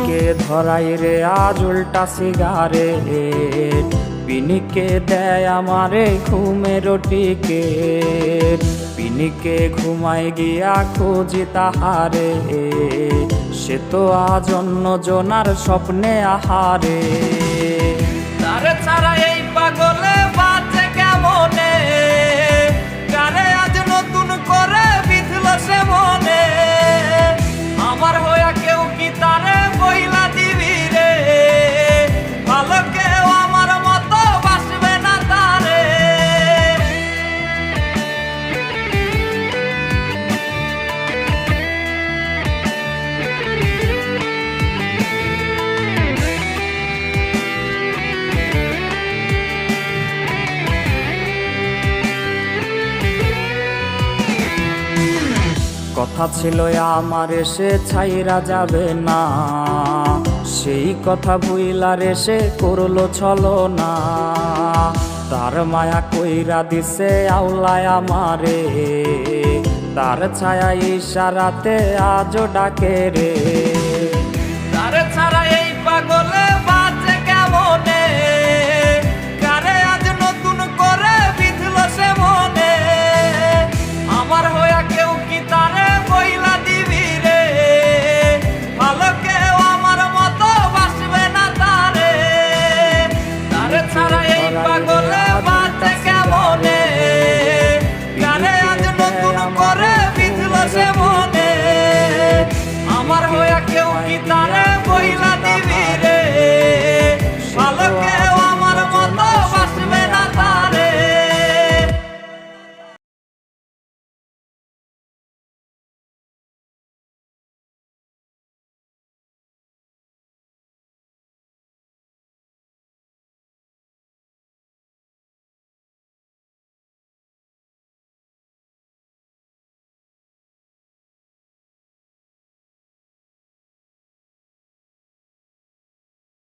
পিনিকে ধরাই রে আজ উল্টা সিগারেট, পিনিকে দেয় আমারে ঘুমের টিকেট। পিনিকে ঘুমাই গিয়া খুঁজি তাহারে, সে তো আজ অন্য জনার স্বপ্নে আহারে। তারে ছাড়া এই পাগলে বাঁচে কেমনে, কারে আজ নতুন করে বিঁধল সে মনে। আমার হইয়া কেউ কি তারে বইলা দিবি রে, ভালো কেউ আমার মতো বাসবে না তারে। কথা ছিল আমার সে ছাইরা যাবে না, সেই কথা ভুইলা রে সে করলো ছলনা। তার মায়া কইরা দিছে আউলায় আমারে, তার ছায়া ইশারাতে আজও ডাকে রে।